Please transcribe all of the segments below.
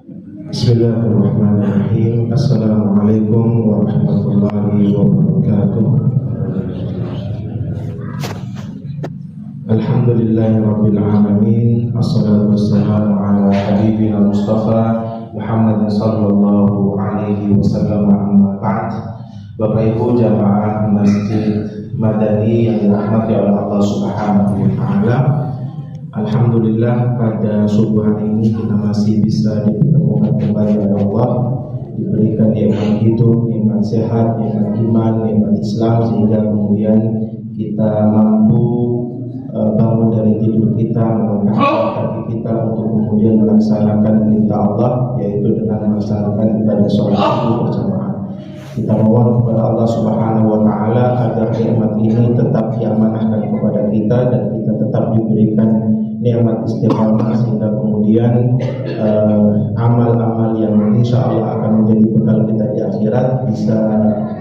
Bismillahirrahmanirrahim. Assalamualaikum warahmatullahi wabarakatuh. Alhamdulillahirabbil alamin. Assalatu wassalamu ala habibina Mustafa Muhammad sallallahu alaihi wasallam, amma ba'd. Bapak Ibu jamaah Masjid Madani yang dirahmati oleh Allah Subhanahu wa taala. Alhamdulillah pada subuh hari ini kita masih bisa dipertemukan kembali oleh Allah, diberikan nikmat hidup, nikmat sehat, nikmat iman, nikmat Islam, sehingga kemudian kita mampu bangun dari tidur kita, melangkahkan kaki kita untuk kemudian melaksanakan perintah Allah, yaitu dengan melaksanakan ibadah sholat subuh berjamaah. Kita mohon kepada Allah Subhanahu wa taala agar nikmat ini tetap diamanahkan kepada kita dan kita tetap diberikan nikmat istiqamah, sehingga kemudian amal-amal yang insya Allah akan menjadi bekal kita di akhirat bisa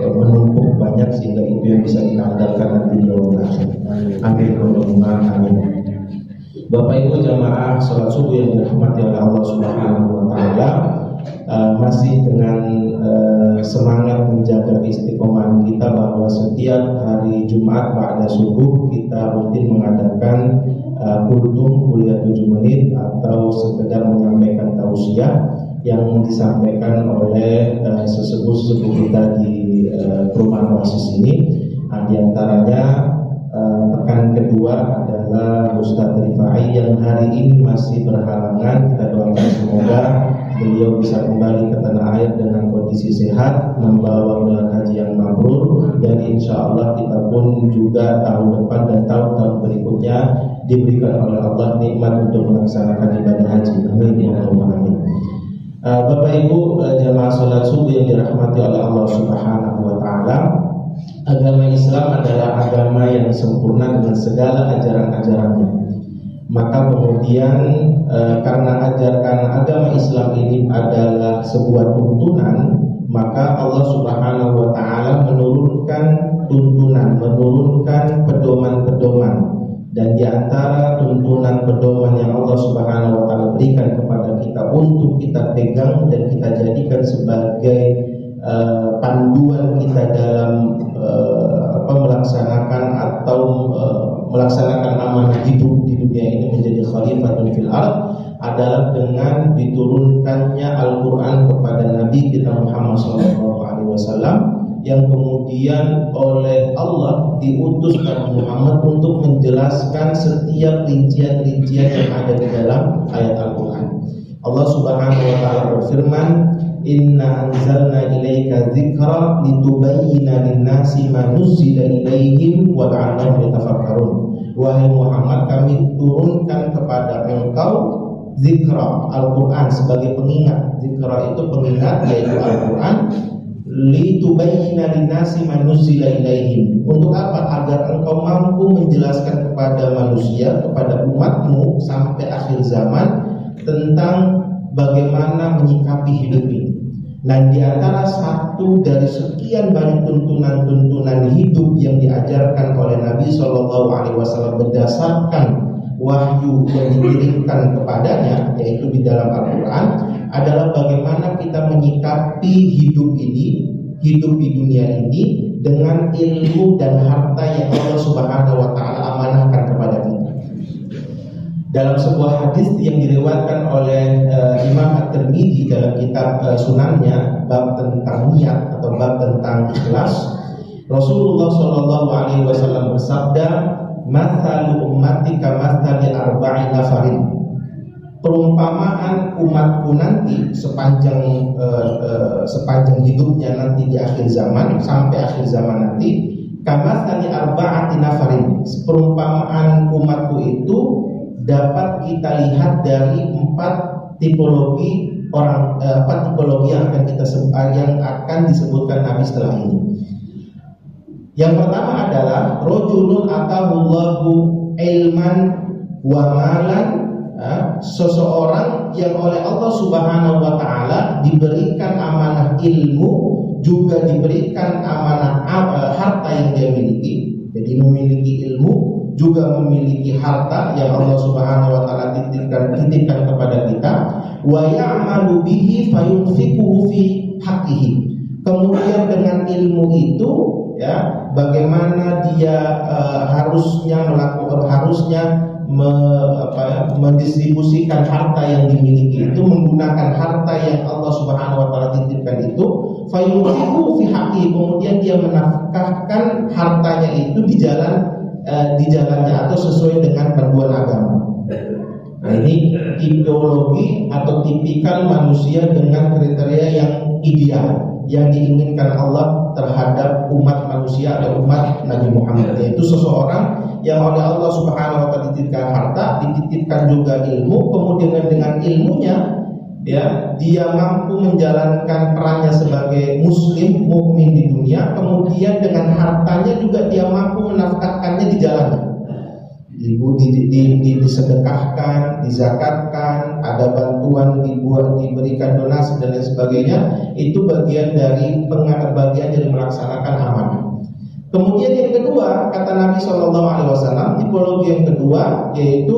menumpuk banyak, sehingga itu yang bisa kita andalkan nanti di yaumul akhir. Amin. Amin. Bapak Ibu jamaah salat subuh yang dirahmati oleh Allah Subhanahu wa taala, masih dengan semangat menjaga istiqomah kita bahwa setiap hari Jumat pada subuh kita rutin mengadakan kultum kuliah 7 menit atau sekedar menyampaikan tausiah yang disampaikan oleh sesepuh-sesepuh kita di perumahan Oasis ini. Di antaranya pekan kedua adalah Ustadz Rifai yang hari ini masih berhalangan. Kita doakan semoga beliau bisa kembali ke tanah air dengan kondisi sehat, membawa gelar haji yang mabrur, dan insya Allah kita pun juga tahun depan dan tahun-tahun berikutnya diberikan oleh Allah nikmat untuk melaksanakan ibadah haji. Amin ya rabbal alamin. Bapak Ibu jamaah salat subuh yang dirahmati oleh Allah Subhanahu wa taala, agama Islam adalah agama yang sempurna dengan segala ajaran-ajarannya. Maka kemudian karena agama Islam ini adalah sebuah tuntunan, maka Allah Subhanahu wa taala menurunkan tuntunan, menurunkan pedoman-pedoman. Dan di antara tuntunan pedoman yang Allah Subhanahu wa taala berikan kepada kita untuk kita pegang dan kita jadikan sebagai panduan kita dalam melaksanakan atau melaksanakan amanah hidup di dunia ini menjadi khalifatun fil ard adalah dengan diturunkannya Al-Quran kepada Nabi kita Muhammad SAW, yang kemudian oleh Allah diutus Nabi Muhammad untuk menjelaskan setiap rincian-rincian yang ada di dalam ayat Al-Quran. Allah Subhanahu wa taala berfirman, "Inna anzalna ilaika dzikra litubayyana lin-nasi ma nuzila ilaihim wa la'allahum yatafakkarun." Wahai Muhammad, kami turunkan kepada engkau zikra, Al-Quran sebagai pengingat. Zikra itu pengingat, yaitu Al-Quran. Litubayyana lin-nasi ma nuzila ilaihim. Untuk apa? Agar engkau mampu menjelaskan kepada manusia, kepada umatmu sampai akhir zaman tentang bagaimana menyikapi hidup ini. Dan di antara satu dari sekian banyak tuntunan-tuntunan hidup yang diajarkan oleh Nabi Shallallahu Alaihi Wasallam berdasarkan wahyu yang dikirimkan kepadanya, yaitu di dalam Al-Quran, adalah bagaimana kita menyikapi hidup ini, hidup di dunia ini dengan ilmu dan harta yang Allah Subhanahu Wa Taala amanahkan kepada kita. Dalam sebuah hadis yang diriwayatkan oleh Imam At-Tirmidzi dalam kitab Sunannya, bab tentang niat atau bab tentang ikhlas, Rasulullah Shallallahu Alaihi Wasallam bersabda, "Mathalu ummati kamathali arba'i nafarin." Perumpamaan umatku nanti sepanjang hidupnya nanti di akhir zaman, sampai akhir zaman nanti, kamathali arba'ati nafarin. Perumpamaan umatku itu dapat kita lihat dari 4 tipologi orang, 4 tipologi yang akan disebutkan Nabi setelah ini. Yang pertama adalah rajulun atahullahu ilman wa malan, seseorang yang oleh Allah Subhanahu wa taala diberikan amanah ilmu, juga diberikan amanah harta yang dia miliki. Jadi memiliki ilmu, juga memiliki harta yang Allah Subhanahu wa taala titipkan kepada kita, wa ya'malu bihi fayunfiquhu fi haqqihi. Kemudian dengan ilmu itu ya, bagaimana dia mendistribusikan harta yang dimiliki itu, menggunakan harta yang Allah Subhanahu wa taala titipkan itu, fayunfiquhu fi haqqihi, kemudian dia menafkahkan hartanya itu di jalannya atau sesuai dengan panduan agama. Nah, ini tipologi atau tipikal manusia dengan kriteria yang ideal yang diinginkan Allah terhadap umat manusia atau umat Nabi Muhammad, yaitu seseorang yang oleh Allah Subhanahu wa taala dititipkan harta, dititipkan juga ilmu, kemudian dengan ilmunya ya, dia mampu menjalankan perannya sebagai muslim mukmin di dunia, kemudian dengan hartanya juga dia mampu menafkahkannya di jalannya. Disedekahkan, dizakatkan, ada bantuan diberikan donasi dan lain sebagainya. Itu bagian dari melaksanakan amanah. Kemudian yang kedua, kata Nabi SAW, tipologi yang kedua yaitu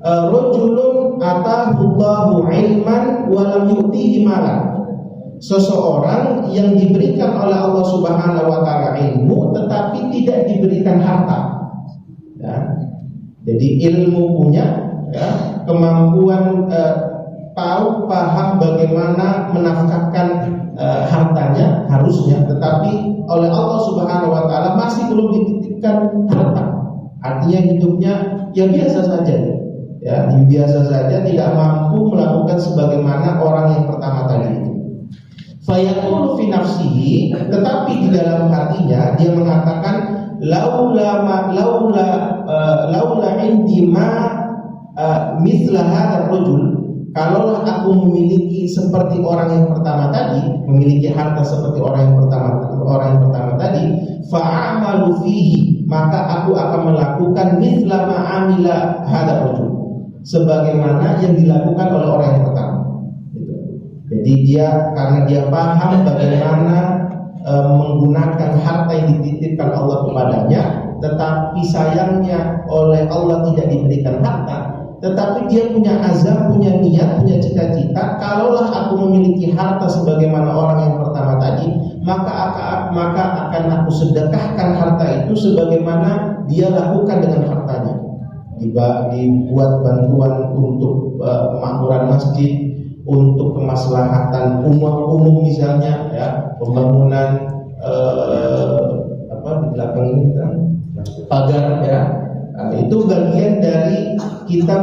rajulun atahullahu ilman wa lam yu'tihi malan. Seseorang yang diberikan oleh Allah Subhanahu wa taala ilmu tetapi tidak diberikan harta. Ya. Jadi ilmu punya, ya, kemampuan tahu paham bagaimana menafkahkan hartanya harusnya, tetapi oleh Allah Subhanahu wa taala masih belum dititipkan harta. Artinya hidupnya ya biasa saja. Ya, biasa saja, tidak mampu melakukan sebagaimana orang yang pertama tadi itu. Fayaqulu fi nafsihi, tetapi di dalam hatinya dia mengatakan laula indi ma mithla hadzal rajul, kalaulah aku memiliki seperti orang yang pertama tadi, memiliki harta seperti orang yang pertama tadi, fa'amalu fihi, maka aku akan melakukan mithla ma amila hadzal rajul, sebagaimana yang dilakukan oleh orang yang pertama. Jadi karena dia paham bagaimana menggunakan harta yang dititipkan Allah kepadanya, tetapi sayangnya oleh Allah tidak diberikan harta, tetapi dia punya azam, punya niat, punya cita-cita, kalaulah aku memiliki harta sebagaimana orang yang pertama tadi, maka akan aku sedekahkan harta itu sebagaimana dia lakukan dengan hartanya. Dibuat bantuan untuk pemakmuran masjid, untuk kemaslahatan umum misalnya, ya, pembangunan di belakang ini kan pagar, ya. Nah, itu bagian dari kita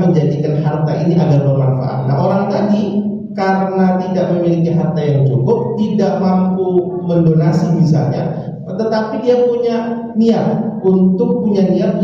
menjadikan harta ini agar bermanfaat. Nah, orang tadi karena tidak memiliki harta yang cukup, tidak mampu mendonasi misalnya, tetapi dia punya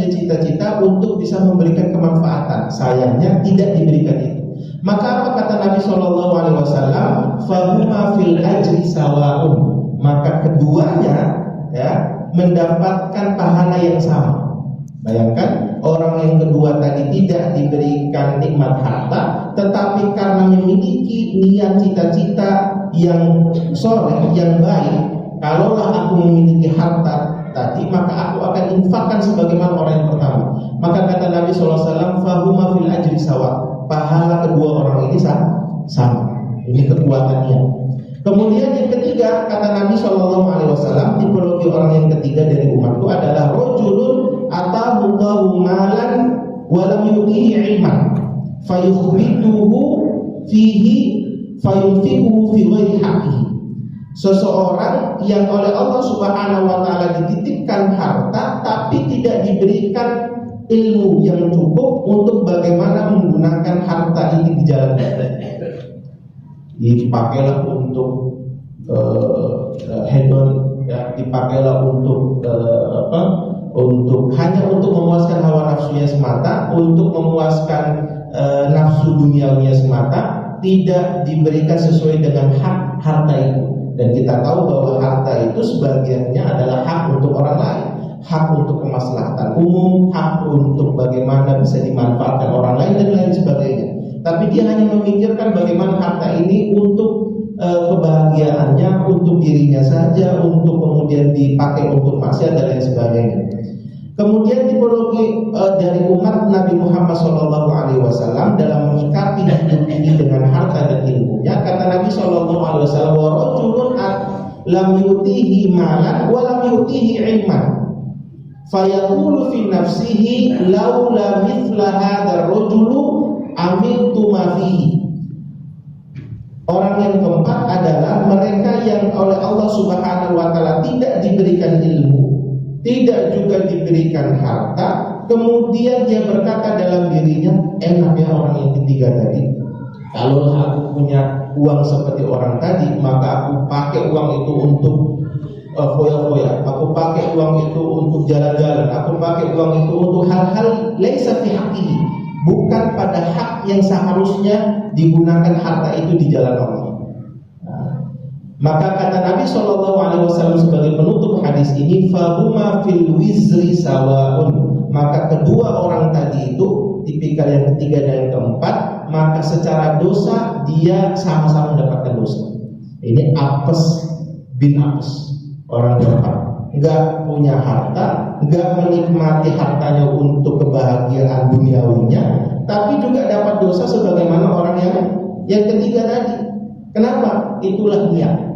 cita-cita untuk bisa memberikan kemanfaatan. Sayangnya tidak diberikan itu. Maka apa kata Nabi SAW? Fahuma fil ajri sawaun. Maka keduanya, ya, mendapatkan pahala yang sama. Bayangkan, orang yang kedua tadi tidak diberikan nikmat harta, tetapi karena memiliki niat cita-cita yang soleh, yang baik, kalaulah aku memiliki harta tadi, maka aku akan infakkan sebagaimana orang yang pertama. Maka kata Nabi SAW, fahuma fil ajri sawa. Pahala kedua orang ini sama. Ini kekuatannya. Kemudian yang ketiga, kata Nabi SAW, tipologi orang yang ketiga dari umatku adalah rajulun atahullahu malan wa lam yu'tihi ilman fayukhbituhu fihi fayunfiquhu fi ghairi haqqihi. Seseorang yang oleh Allah Subhanahu wa taala dititipkan harta tapi tidak diberikan ilmu yang cukup untuk bagaimana menggunakan harta ini di jalan Allah. Dipakailah untuk hedon, ya, dipakailah untuk hanya untuk memuaskan hawa nafsunya semata, untuk memuaskan nafsu duniawinya semata, tidak diberikan sesuai dengan hak harta itu. Dan kita tahu bahwa harta itu sebagiannya adalah hak untuk orang lain, hak untuk kemaslahatan umum, hak untuk bagaimana bisa dimanfaatkan orang lain dan lain sebagainya. Tapi dia hanya memikirkan bagaimana harta ini untuk kebahagiaannya, untuk dirinya saja, untuk kemudian dipakai untuk maksiat dan lain sebagainya. Kemudian tipologi dari umat Nabi Muhammad SAW dalam menyikapi hidup ini dengan harta dan ilmunya, kata Nabi SAW, wa rajulun lam yutihi malan wa lam yutihi ilman, fayaqulu fi nafsihi laula mithla hadzal rajulu amiltu ma fihi. Orang yang keempat adalah mereka yang oleh Allah Subhanahu wa taala tidak diberikan ilmu, tidak juga diberikan harta, kemudian dia berkata dalam dirinya, enak ya orang yang ketiga tadi, kalau aku punya uang seperti orang tadi, maka aku pakai uang itu untuk foya-foya, aku pakai uang itu untuk jalan-jalan, aku pakai uang itu untuk hal-hal laisa fi haqqihi, bukan pada hak yang seharusnya digunakan harta itu di jalan Allah. Maka kata Nabi SAW sebagai penutup hadis ini, fahuma fil wizri sawaun, maka kedua orang tadi itu, tipikal yang ketiga dan yang keempat, maka secara dosa dia sama-sama mendapatkan dosa. Ini Apes bin Apes, orang keempat, enggak punya harta, enggak menikmati hartanya untuk kebahagiaan duniawinya, tapi juga dapat dosa sebagaimana orang yang ketiga tadi. Kenapa? Itulah niat.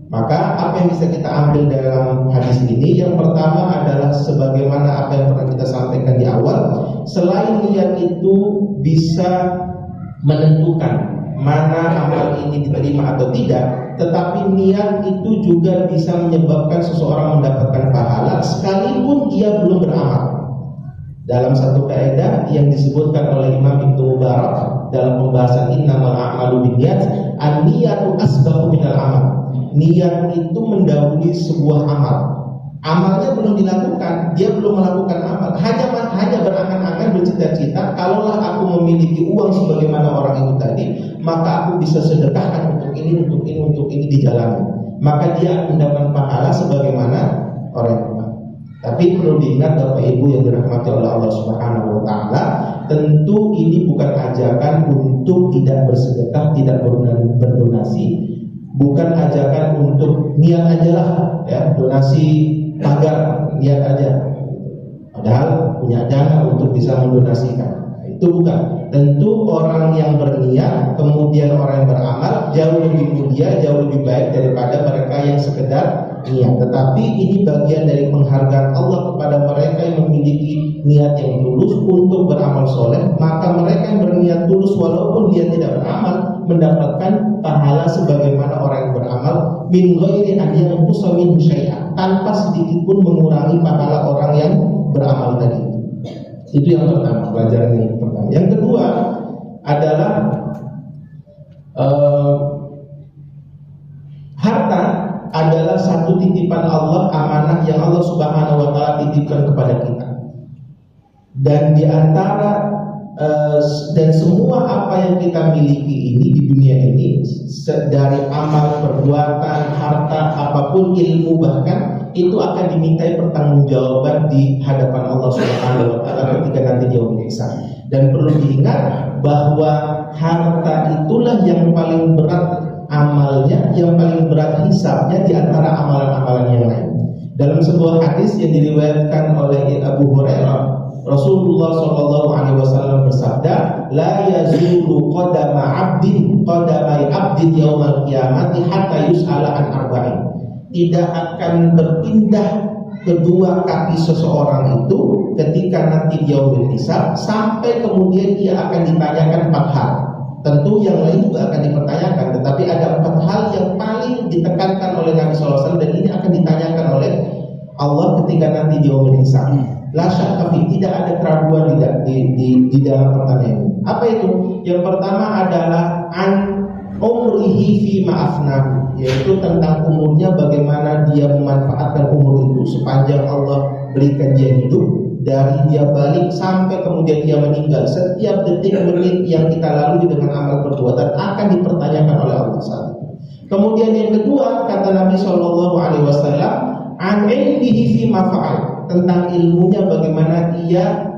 Maka apa yang bisa kita ambil dalam hadis ini, yang pertama adalah sebagaimana apa yang pernah kita sampaikan di awal, selain niat itu bisa menentukan mana amal ini diterima atau tidak, tetapi niat itu juga bisa menyebabkan seseorang mendapatkan pahala sekalipun dia belum beramal. Dalam satu kaidah yang disebutkan oleh Imam Ibnu Mubarak dalam pembahasan innamal a'malu binniyat, an-niyatu asbaqu minal amal. Niat itu mendahului sebuah amal. Amalnya belum dilakukan, dia belum melakukan amal, hanya berangan-angan bercita-cita, kalaulah aku memiliki uang sebagaimana orang itu tadi, maka aku bisa sedekahkan untuk ini di jalan. Maka dia mendapat pahala sebagaimana orang itu. Tapi perlu diingat Bapak Ibu yang dirahmati oleh Allah Subhanahu wa taala, tentu ini bukan ajakan untuk tidak bersedekah, tidak berdonasi, bukan ajakan untuk niat aja lah ya, donasi tagar, niat aja. Padahal punya dana untuk bisa mendonasikan. Itu bukan. Tentu orang yang berniat kemudian orang yang beramal jauh lebih mulia, jauh lebih baik daripada mereka yang sekedar niat. Tetapi ini bagian dari penghargaan Allah kepada mereka yang memiliki niat yang tulus untuk beramal soleh. Maka mereka yang berniat tulus walaupun dia tidak beramal mendapatkan pahala sebagaimana orang yang beramal min ghairi an yanqusa minhu syai'an, tanpa sedikit pun mengurangi pahala orang yang beramal tadi. Itu yang pertama, pelajaran yang pertama. Yang kedua adalah harta adalah satu titipan Allah, amanah yang Allah Subhanahu wa taala titipkan kepada kita. Dan di antara dan semua apa yang kita miliki ini di dunia ini, dari amal, perbuatan, harta, apapun, ilmu bahkan, itu akan dimintai pertanggungjawaban di hadapan Allah Subhanahu wa taala ketika nanti dia menyiksa. Dan perlu diingat bahwa harta itulah yang paling berat amalnya, yang paling berat hisabnya di antara amalan-amalan yang lain. Dalam sebuah hadis yang diriwayatkan oleh Abu Hurairah, Rasulullah SAW bersabda, la yazulu qadama 'abdin yaumal qiyamati hatta yus'ala an arba'in. Tidak akan berpindah kedua kaki seseorang itu ketika nanti dia berhisab sampai kemudian dia akan ditanyakan 4 hal. Tentu yang lain juga akan dipertanyakan, tetapi ada 4 hal yang paling ditekankan oleh Nabi SAW, dan ini akan ditanyakan oleh Allah ketika nanti dia berhisab. La syakka fi, tidak ada keraguan di dalam pertanyaan ini. Apa itu? Yang pertama adalah an umrihi fi ma'afnahu, yaitu tentang umurnya, bagaimana dia memanfaatkan umur itu sepanjang Allah berikan dia hidup, dari dia balik sampai kemudian dia meninggal. Setiap detik menit yang kita lalui dengan amal perbuatan akan dipertanyakan oleh Allah SWT. Kemudian yang kedua, kata Nabi SAW, an ilmihi fi mafa'al, tentang ilmunya, bagaimana ia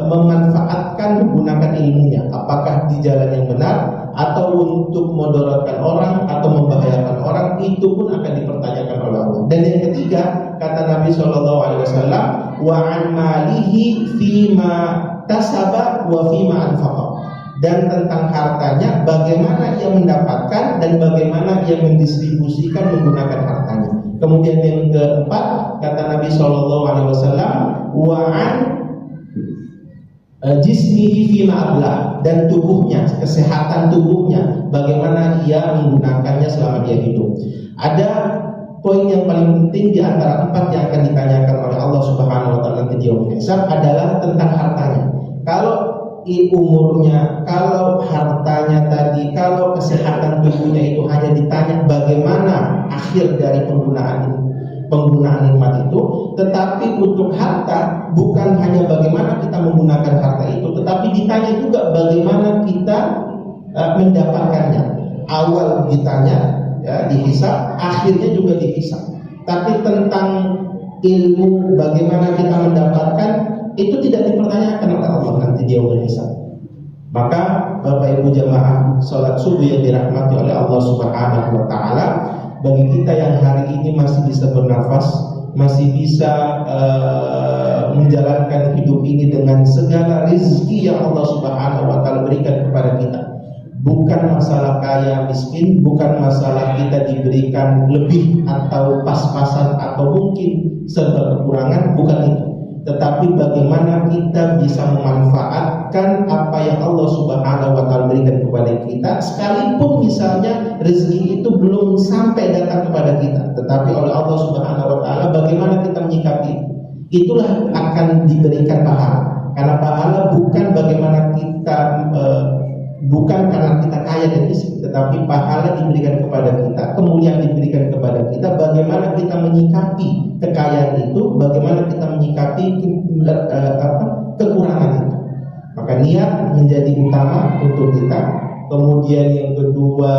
memanfaatkan menggunakan ilmunya, apakah di jalan yang benar atau untuk mudaratkan orang atau membahayakan orang, itu pun akan dipertanyakan oleh Allah. Dan yang ketiga, kata Nabi SAW, wa an malihi fima tasaba wa fima anfaqa. Dan tentang hartanya, bagaimana ia mendapatkan dan bagaimana ia mendistribusikan menggunakan hartanya. Kemudian yang keempat, kata Nabi SAW, wa an jismihi fima ablah, dan tubuhnya, kesehatan tubuhnya, bagaimana ia menggunakannya selama dia hidup. Ada poin yang paling penting di antara empat yang akan ditanyakan oleh Allah Subhanahu wa taala nanti di yaumul hisab adalah tentang hartanya. Kalau umurnya, kalau hartanya tadi, kalau kesehatan tubuhnya itu hanya ditanya bagaimana akhir dari penggunaan nikmat itu, tetapi untuk harta bukan hanya bagaimana kita menggunakan harta itu, tetapi ditanya juga bagaimana kita mendapatkannya. Awal ditanya, ya, dihisab, akhirnya juga dihisab. Tapi tentang ilmu bagaimana kita mendapatkan itu tidak dipertanyakan oleh Allah nanti di yaumul hisab. Maka Bapak Ibu jamaah salat subuh yang dirahmati oleh Allah Subhanahu wa taala, bagi kita yang hari ini masih bisa bernafas, masih bisa menjalankan hidup ini dengan segala rezeki yang Allah Subhanahu wa taala berikan kepada kita. Bukan masalah kaya miskin, bukan masalah kita diberikan lebih atau pas-pasan atau mungkin serba kekurangan, bukan itu. Tetapi bagaimana kita bisa memanfaatkan apa yang Allah Subhanahu wa taala berikan kepada kita, sekalipun misalnya rezeki itu belum sampai datang kepada kita, tetapi oleh Allah Subhanahu wa taala bagaimana kita menyikapi, itulah akan diberikan pahala. Karena pahala bukan bagaimana kita bukan karena kita kaya dan miskin, tetapi pahala diberikan kepada kita, kemuliaan diberikan kepada kita, bagaimana kita menyikapi kekayaan itu, bagaimana kita menyikapi kekurangan itu. Maka niat menjadi utama untuk kita. Kemudian yang kedua,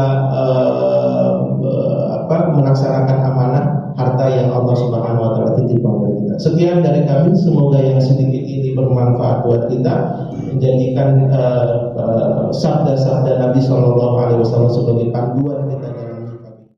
melaksanakan amanah harta yang Allah Subhanahu wa taala titipkan kepada kita. Sekian dari kami, semoga yang sedikit ini bermanfaat buat kita, menjadikan sabda-sabda Nabi SAW sebagai panduan